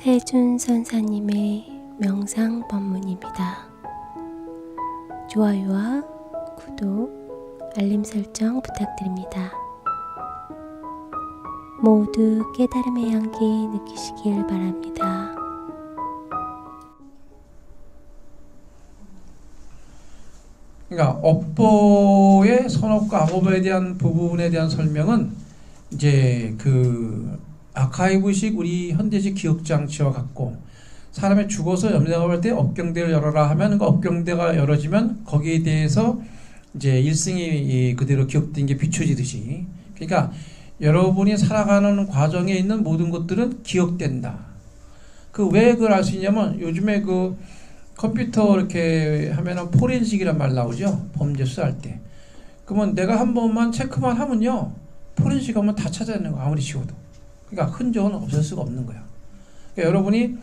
해준 선사님의 명상 법문입니다. 좋아요와 구독, 알림 설정 부탁드립니다. 모두 깨달음의 향기 느끼시길 바랍니다. 그러니까 업보의 선업과 악업에 대한 부분에 대한 설명은 이제 그 아카이브식 우리 현대식 기억장치와 같고, 사람이 죽어서 염려가 할 때 업경대를 열어라 하면 그 업경대가 열어지면 거기에 대해서 이제 일생이 그대로 기억된 게 비춰지듯이, 그러니까 여러분이 살아가는 과정에 있는 모든 것들은 기억된다. 그 왜 그걸 알 수 있냐면, 요즘에 그 컴퓨터 이렇게 하면은 포렌식이란 말 나오죠. 범죄 수사할 때. 그러면 내가 한 번만 체크만 하면요, 포렌식 하면 다 찾아내는 거, 아무리 지워도. 그러니까 흔적은 없을 수가 없는 거야. 그러니까 여러분이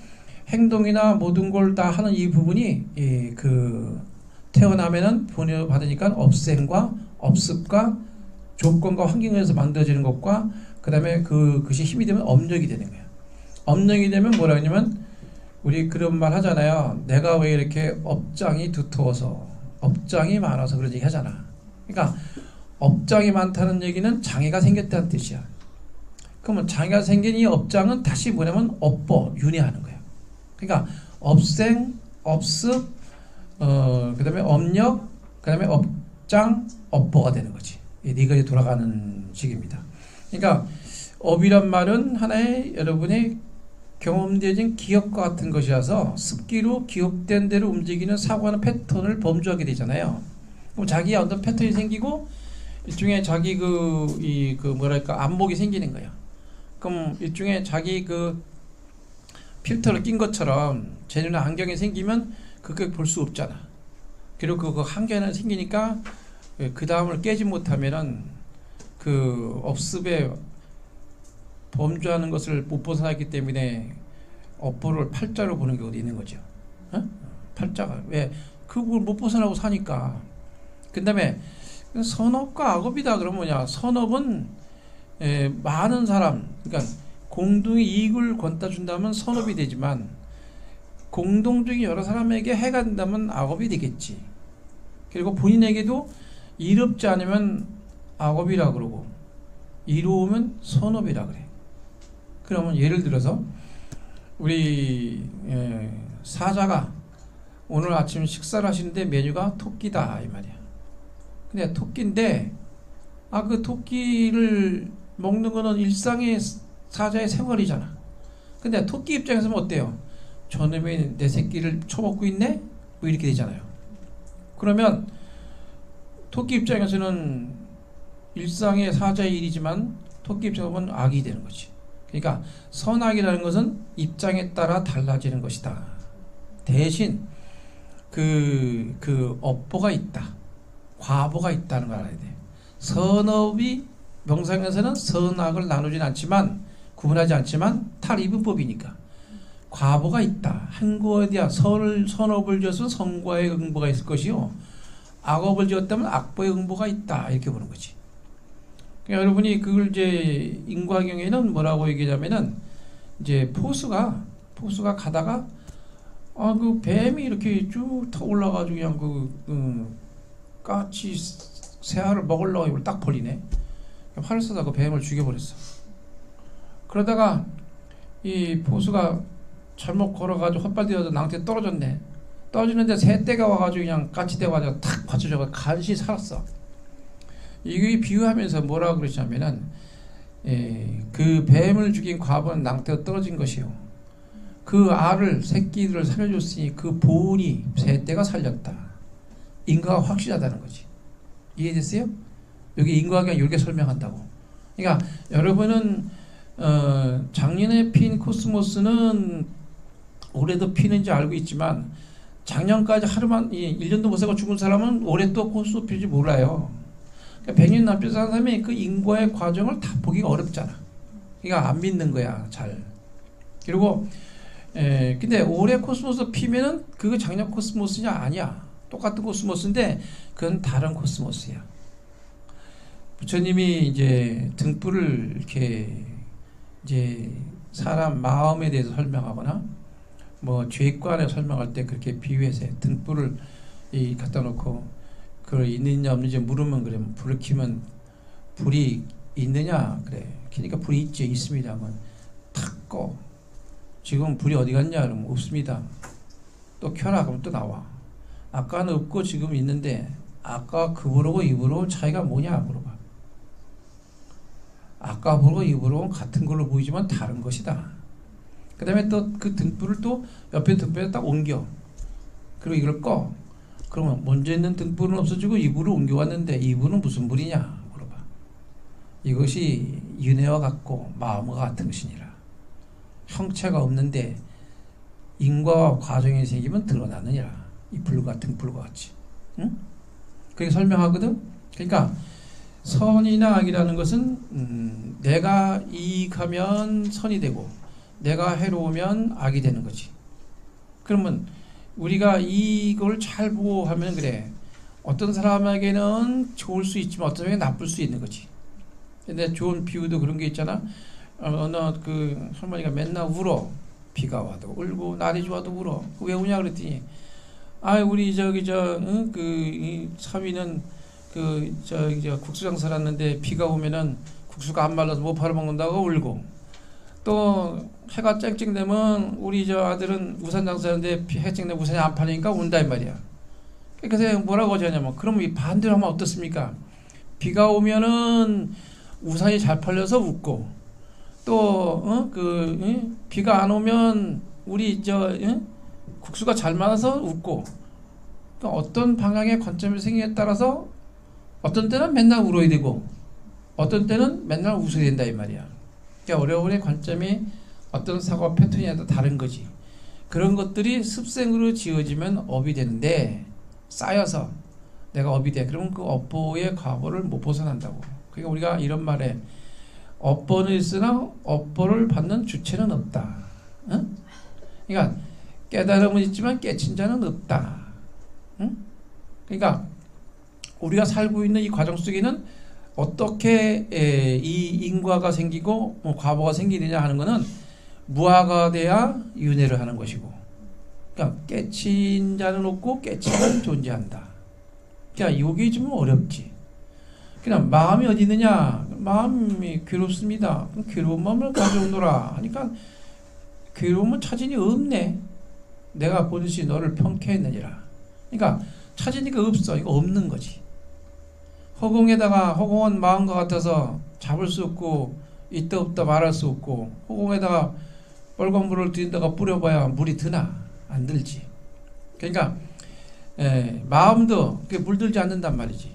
행동이나 모든 걸 다 하는 이 부분이 그 태어나면은 본인을 받으니까 업생과 업습과 조건과 환경에서 만들어지는 것과, 그 다음에 그것이 힘이 되면 업력이 되는 거야. 업력이 되면 뭐라 하냐면, 우리 그런 말 하잖아요. 내가 왜 이렇게 업장이 두터워서, 업장이 많아서 그런 얘기 하잖아. 그러니까 업장이 많다는 얘기는 장애가 생겼다는 뜻이야. 그러면 장애가 생긴 이 업장은 다시 뭐냐면 업보, 윤회하는 거예요. 그러니까 업생, 업습, 그 다음에 업력, 그 다음에 업장, 업보가 되는 거지. 네 가지 돌아가는 식입니다. 그러니까 업이란 말은 하나의 여러분의 경험되어진 기억과 같은 것이라서 습기로 기억된 대로 움직이는 사고하는 패턴을 범주하게 되잖아요. 그럼 자기의 어떤 패턴이 생기고 일종의 자기 뭐랄까 안목이 생기는 거예요. 그럼 일종의 자기 그 필터를 낀 것처럼 제 눈에 안경이 생기면 그게 볼 수 없잖아. 그리고 그 한계는 생기니까 그 다음을 깨지 못하면은 그 업습에 범주하는 것을 못 벗어나기 때문에 업보를 팔자로 보는 경우도 있는 거죠. 어? 팔자가 왜 그걸 못 벗어나고 사니까. 그 다음에 선업과 악업이다 그러면 뭐냐? 선업은 많은 사람, 그러니까 공동의 이익을 권다 준다면 선업이 되지만, 공동적인 여러 사람에게 해가 된다면 악업이 되겠지. 그리고 본인에게도 이롭지 않으면 악업이라 그러고, 이로우면 선업이라 그래. 그러면 예를 들어서 우리 사자가 오늘 아침 식사를 하시는데 메뉴가 토끼다 이 말이야. 근데 토끼인데 그 토끼를 먹는 거는 일상의 사자의 생활이잖아. 근데 토끼 입장에서는 어때요? 저놈이 내 새끼를 쳐먹고 있네? 뭐 이렇게 되잖아요. 그러면 토끼 입장에서는 일상의 사자의 일이지만 토끼 입장에서는 악이 되는 거지. 그러니까 선악이라는 것은 입장에 따라 달라지는 것이다. 대신 그 업보가 있다, 과보가 있다는 걸 알아야 돼. 선업이 명상에서는 선악을 나누진 않지만, 구분하지 않지만 탈이분법이니까 과보가 있다. 한 거에 대한 선업을 지었으면 선과의 응보가 있을 것이요, 악업을 지었다면 악보의 응보가 있다, 이렇게 보는 거지. 그러니까 여러분이 그걸 이제 인과경에는 뭐라고 얘기하냐면은, 이제 포수가 가다가 그 뱀이 이렇게 쭉 타 올라가지고 그냥 까치 새알을 먹으려고 입을 딱 벌리네. 활을 쏘다 그 뱀을 죽여버렸어. 그러다가 이 포수가 잘못 걸어가지고 헛발되어서 낭태에 떨어졌네. 떨어지는데 새떼가 와가지고 그냥 까치떼가 와가지고 탁 받쳐줘서 간신히 살았어. 이게 비유하면서 뭐라고 그러시냐면은, 그 뱀을 죽인 과부는 낭태가 떨어진 것이요, 그 알을 새끼들을 살려줬으니 그 보은이 새떼가 살렸다. 인과가 확실하다는 거지. 이해됐어요? 여기 인과가 이렇게 설명한다고. 그러니까 여러분은 작년에 핀 코스모스는 올해도 피는지 알고 있지만, 작년까지 하루만 1년도 못 살고 죽은 사람은 올해 또 코스모스 필지 몰라요. 그러니까 100년 남짓 사는 사람이 그 인과의 과정을 다 보기가 어렵잖아. 그러니까 안 믿는 거야, 잘. 그리고 근데 올해 코스모스 피면은 그거 작년 코스모스냐? 아니야. 똑같은 코스모스인데 그건 다른 코스모스야. 부처님이 이제 등불을 이렇게 이제 사람 마음에 대해서 설명하거나 뭐 죄관에 설명할 때 그렇게 비유해서 등불을 갖다 놓고 그 있느냐 없느냐 물으면 그래 불을 켜면 불이 있느냐 그래 그러니까 불이 있지 있습니다 그러면 탁 꺼. 지금 불이 어디 갔냐 그러면 없습니다. 또 켜라 그러면 또 나와. 아까는 없고 지금 있는데 아까 그 불하고 이 불하고 차이가 뭐냐 물어봐. 아까 불하고 이 불하고 같은 걸로 보이지만 다른 것이다. 그 다음에 또 그 등불을 또 옆에 등불에 딱 옮겨. 그리고 이걸 꺼. 그러면 먼저 있는 등불은 없어지고 이 불을 옮겨왔는데 이 불은 무슨 불이냐 물어봐. 이것이 윤회와 같고 마음과 같은 것이니라. 형체가 없는데 인과와 과정이 생기면 드러나느니라. 이 불과 등불과 같이. 응? 그렇게 설명하거든. 그러니까 선이나 악이라는 것은 내가 이익하면 선이 되고 내가 해로우면 악이 되는 거지. 그러면 우리가 이걸 잘 보고 하면 그래. 어떤 사람에게는 좋을 수 있지만 어떤 사람에게 나쁠 수 있는 거지. 근데 좋은 비유도 그런 게 있잖아. 어느 그 할머니가 맨날 울어. 비가 와도 울고 날이 좋아도 울어. 왜 우냐 그랬더니 우리 그 사위는 저 국수 장사를 했는데 비가 오면은 국수가 안 말라서 못 팔아먹는다고 울고 또 해가 쨍쨍 되면 우리 저 아들은 우산 장사하는데 해 쨍되면 우산이 안 팔리니까 운다 이 말이야. 그래서 뭐라고 하냐면 그러면 이 반대로 하면 어떻습니까? 비가 오면은 우산이 잘 팔려서 웃고 또 비가 안 오면 우리 국수가 잘 말아서 웃고 그러니까 어떤 방향의 관점이 생기에 따라서 어떤 때는 맨날 울어야 되고 어떤 때는 맨날 웃어야 된다 이 말이야. 그러니까 어려운의 관점이 어떤 사고 패턴에 따라 다른 거지. 그런 것들이 습생으로 지어지면 업이 되는데 쌓여서 내가 업이 돼. 그러면 그 업보의 과보를 못 벗어난다고. 그러니까 우리가 이런 말에 업보는 있으나 업보를 받는 주체는 없다. 응? 그러니까 깨달음은 있지만 깨친 자는 없다. 응? 그러니까 우리가 살고 있는 이 과정 속에는 어떻게 이 인과가 생기고 과보가 생기느냐 하는 것은 무아가 돼야 윤회를 하는 것이고 그러니까 깨친 자는 없고 깨친 자는 존재한다. 그러니까 이게 좀 어렵지. 그냥 마음이 어디 있느냐 마음이 괴롭습니다. 그럼 괴로운 마음을 가져오노라 하니까 괴로움은 차진이 없네. 내가 보듯이 너를 평쾌했느니라. 그러니까 찾으니까 없어. 이거 없는 거지. 허공은 마음과 같아서 잡을 수 없고 있다 없다 말할 수 없고 허공에다가 빨간 물을 들인다가 뿌려봐야 물이 드나? 안 들지. 그러니까 마음도 물들지 않는단 말이지.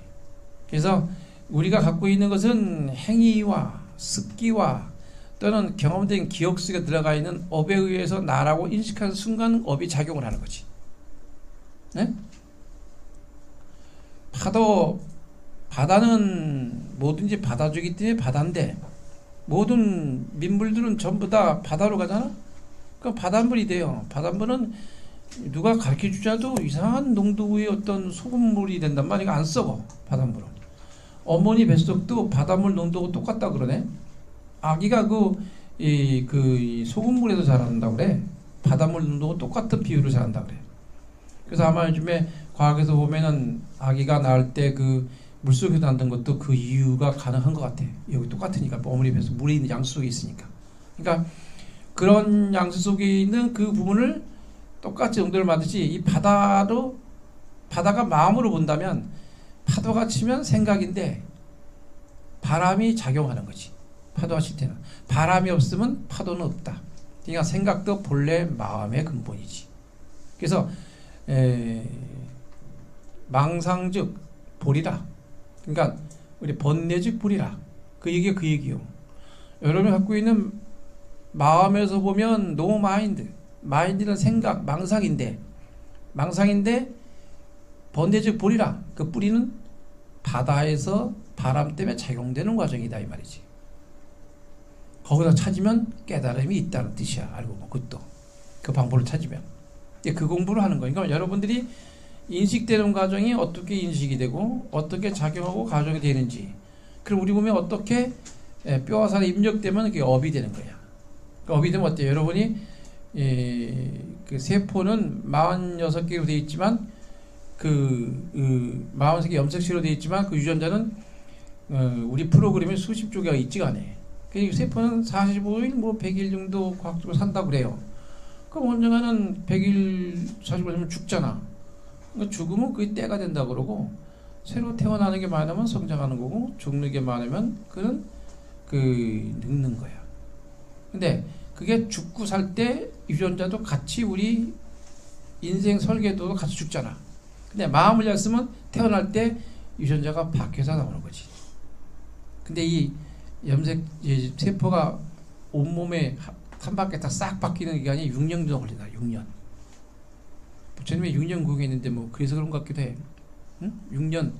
그래서 우리가 갖고 있는 것은 행위와 습기와 또는 경험된 기억 속에 들어가 있는 업에 의해서 나라고 인식하는 순간 업이 작용을 하는 거지. 네? 바다는 뭐든지 바다주기 때문에 바다인데 모든 민물들은 전부 다 바다로 가잖아. 그러니까 바닷물이 돼요. 바닷물은 누가 가르쳐주자도 이상한 농도의 어떤 소금물이 된단 말이야. 안 썩어 바닷물은. 어머니 뱃속도 바닷물 농도가 똑같다 그러네. 아기가 그 소금물에서 자란다 그래. 바닷물 농도가 똑같은 비율로 자란다 그래. 그래서 아마 요즘에 과학에서 보면은 아기가 낳을 때 그 물속에서 낳는 것도 그 이유가 가능한 것 같아. 여기 똑같으니까 어머니 뱃속 물이 있는 양수 속에 있으니까. 그러니까 그런 양수 속에 있는 그 부분을 똑같이 용도를 만드지 이 바다가 마음으로 본다면 파도가 치면 생각인데 바람이 작용하는 거지. 파도가 칠 때는 바람이 없으면 파도는 없다. 그러니까 생각도 본래 마음의 근본이지. 그래서 망상즉 보리라. 그러니까 우리 번뇌즉 보리라. 그 얘기요. 여러분이 갖고 있는 마음에서 보면 노 마인드는 생각, 망상인데 번뇌즉 보리라. 그 뿌리는 바다에서 바람 때문에 작용되는 과정이다 이 말이지. 거기서 찾으면 깨달음이 있다는 뜻이야. 알고 보면 그것도 그 방법을 찾으면 그 공부를 하는 거니까 그러니까 여러분들이 인식되는 과정이 어떻게 인식이 되고 어떻게 작용하고 가정이 되는지 그럼 우리 몸에 어떻게 뼈와 살이 입력되면 그게 업이 되는 거야. 그 업이 되면 어때요? 여러분이 그 세포는 46개로 되어 있지만 그 43개 염색체로 되어 있지만 그 유전자는 우리 프로그램에 수십 조개가 있지가 않아요. 그 세포는 45일 뭐 100일 정도 과학적으로 산다고 그래요. 그럼 언젠가는 100일 45일이면 죽잖아. 그러니까 죽으면 그게 때가 된다고 그러고, 새로 태어나는 게 많으면 성장하는 거고, 죽는 게 많으면 그는 늙는 거야. 근데 그게 죽고 살 때 유전자도 같이 우리 인생 설계도도 같이 죽잖아. 근데 마음을 잘 쓰면 태어날 때 유전자가 바뀌어서 나오는 거지. 근데 이 염색 세포가 온몸에 한 바퀴 다 싹 바뀌는 기간이 6년 정도 걸린다. 6년. 부처님이 6년 구경했는데 뭐 그래서 그런 것 같기도 해. 응? 6년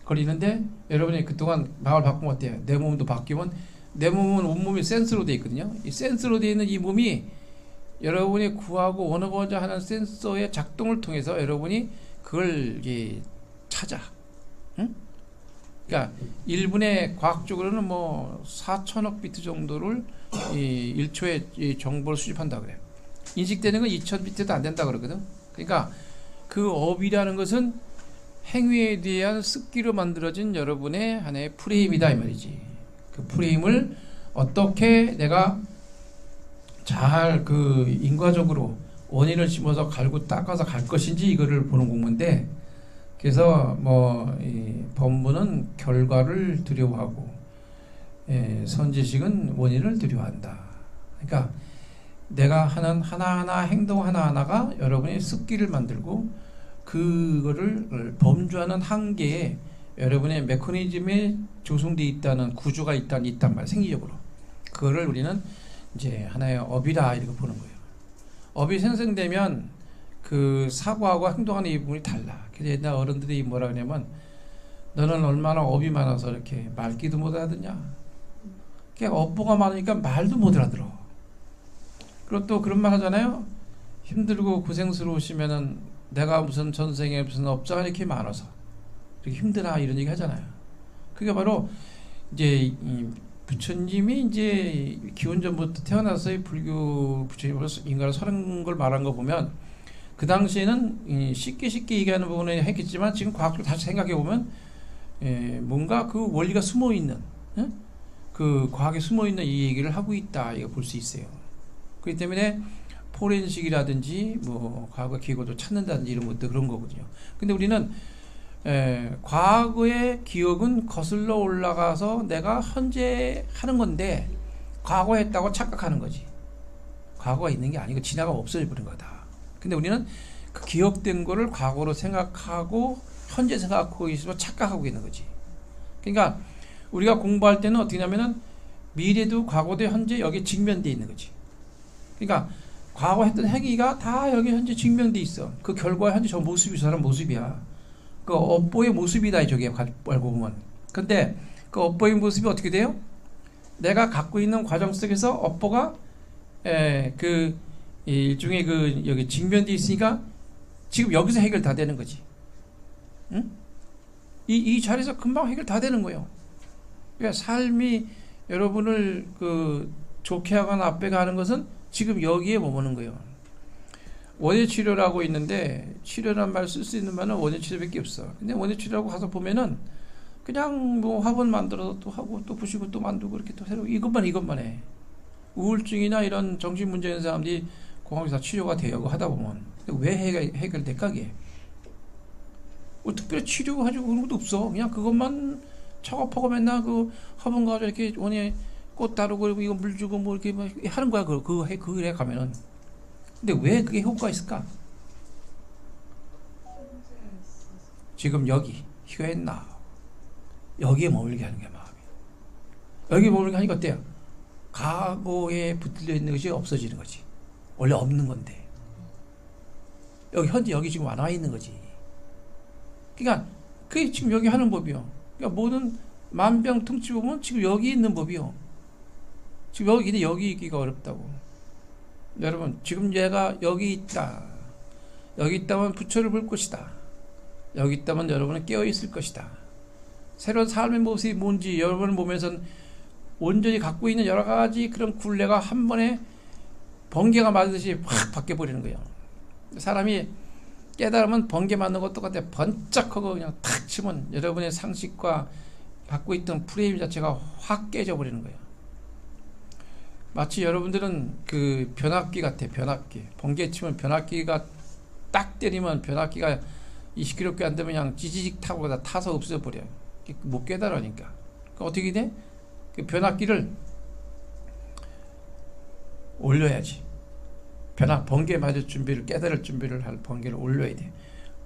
걸리는데 여러분이 그동안 마음을 바꾸면 어때요? 내 몸도 바뀌면, 내 몸은 온몸이 센서로 되어 있거든요. 이 센서로 되어 있는 이 몸이 여러분이 구하고 원하고자 하는 센서의 작동을 통해서 여러분이 그걸 이제 찾아. 응? 그러니까 1분에 과학적으로는 뭐 4천억 비트 정도를 1초에 정보를 수집한다 그래요. 인식되는 건 2000 비트도 안 된다 그러거든. 그러니까 그 업이라는 것은 행위에 대한 습기로 만들어진 여러분의 하나의 프레임이다 이 말이지. 그 프레임을 어떻게 내가 잘 인과적으로 원인을 심어서 갈고 닦아서 갈 것인지 이거를 보는 공부인데, 그래서 이 법문은 결과를 두려워하고 선지식은 원인을 두려워한다. 그러니까 내가 하는 하나하나 행동 하나하나가 여러분의 습기를 만들고 그거를 범주하는 한계에 여러분의 메커니즘에 조성되어 있다는 구조가 있단 말이야. 생리적으로 그거를 우리는 이제 하나의 업이다 이렇게 보는 거예요. 업이 생성되면 그 사고하고 행동하는 이 부분이 달라. 그래서 옛날 어른들이 뭐라 그러냐면, 너는 얼마나 업이 많아서 이렇게 말귀도 못 알아듣냐. 그러니까 업보가 많으니까 말도 못 알아들어. 그리고 또 그런 말 하잖아요. 힘들고 고생스러우시면은 내가 무슨 전생에 무슨 업자가 이렇게 많아서 이렇게 힘드나 이런 얘기 하잖아요. 그게 바로 이제 부처님이 이제 기원전부터 태어나서 불교 부처님으로서 인간을 설한 걸 말한 거 보면, 그 당시에는 쉽게 얘기하는 부분에 했겠지만 지금 과학적으로 다시 생각해 보면 뭔가 그 원리가 숨어 있는, 그 과학에 숨어 있는 이 얘기를 하고 있다 이거 볼 수 있어요. 그렇기 때문에 포렌식이라든지 뭐 과거 기록을 찾는다든지 이런 것도 그런 거거든요. 근데 우리는 과거의 기억은 거슬러 올라가서 내가 현재 하는 건데 과거에 했다고 착각하는 거지. 과거가 있는 게 아니고 지나가 없어져 버린 거다. 근데 우리는 그 기억된 거를 과거로 생각하고 현재 생각하고 있으면 착각하고 있는 거지. 그러니까 우리가 공부할 때는 어떻게 하냐면은 미래도 과거도 현재 여기 직면되어 있는 거지. 그러니까 과거 했던 행위가 다 여기 현재 직면되어 있어. 그 결과 현재 저 모습이 저 사람 모습이야. 그 업보의 모습이다 저게 알고 보면. 근데 그 업보의 모습이 어떻게 돼요? 내가 갖고 있는 과정 속에서 업보가 일종의 여기 직면되어 있으니까 지금 여기서 해결 다 되는 거지. 응? 이 자리에서 금방 해결 다 되는 거예요. 그러니까 삶이 여러분을 좋게 하거나 나쁘게 하는 것은 지금 여기에 머무는 거예요. 원예 치료라고 있는데, 치료란 말 쓸 수 있는 말은 원예 치료밖에 없어. 근데 원예 치료라고 가서 보면은 그냥 뭐 화분 만들어서 또 하고 또 부시고 또 만들고 이렇게 또 새로 이것만 해. 우울증이나 이런 정신 문제 있는 사람들이 공항에서 치료가 되고 하다 보면 왜 해결될까 그게? 뭐 특별히 치료가지고 그런 것도 없어. 그냥 그것만 작업하고 맨날 그 화분 가지고 이렇게 원예 꽃 다루고 이거 물 주고 뭐 이렇게 뭐 하는 거야. 그래 가면은. 근데 왜 그게 효과가 있을까? 지금 여기 here and now 여기에 머물게 하는 게 마음이. 여기에 머물게 하니까 어때요? 과거에 붙들려 있는 것이 없어지는 거지. 원래 없는 건데 여기 현재 여기 지금 나와 있는 거지. 그러니까 그게 지금 여기 하는 법이요. 그러니까 모든 만병통치 보면 지금 여기 있는 법이요. 지금 여기 있기가 어렵다고. 여러분 지금 얘가 여기 있다. 여기 있다면 부처를 볼 것이다. 여기 있다면 여러분은 깨어 있을 것이다. 새로운 삶의 모습이 뭔지 여러분을 보면서 온전히 갖고 있는 여러 가지 그런 굴레가 한 번에 번개가 맞듯이 확 바뀌어 버리는 거예요. 사람이 깨달으면 번개 맞는 것도 똑같아. 번쩍하고 그냥 탁 치면 여러분의 상식과 갖고 있던 프레임 자체가 확 깨져 버리는 거예요. 마치 여러분들은 그 변압기 같아. 변압기. 번개 치면 변압기가 딱 때리면 변압기가 20km 안 되면 그냥 지지직 타고 다 타서 없어져 버려요. 못 깨달으니까. 그러니까 어떻게 돼? 그 변압기를 올려야지. 번개 맞을 준비를, 깨달을 준비를 할 번개를 올려야 돼.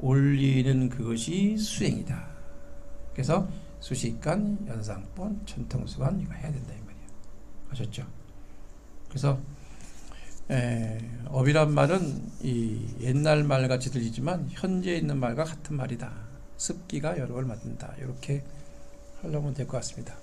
올리는 그것이 수행이다. 그래서 수식관, 연상본, 천통수관 이거 해야 된다 이 말이에요. 아셨죠? 그래서 업이란 말은 이 옛날 말 같이 들리지만 현재 있는 말과 같은 말이다. 습기가 여러 걸 만든다. 이렇게 하려면 될 것 같습니다.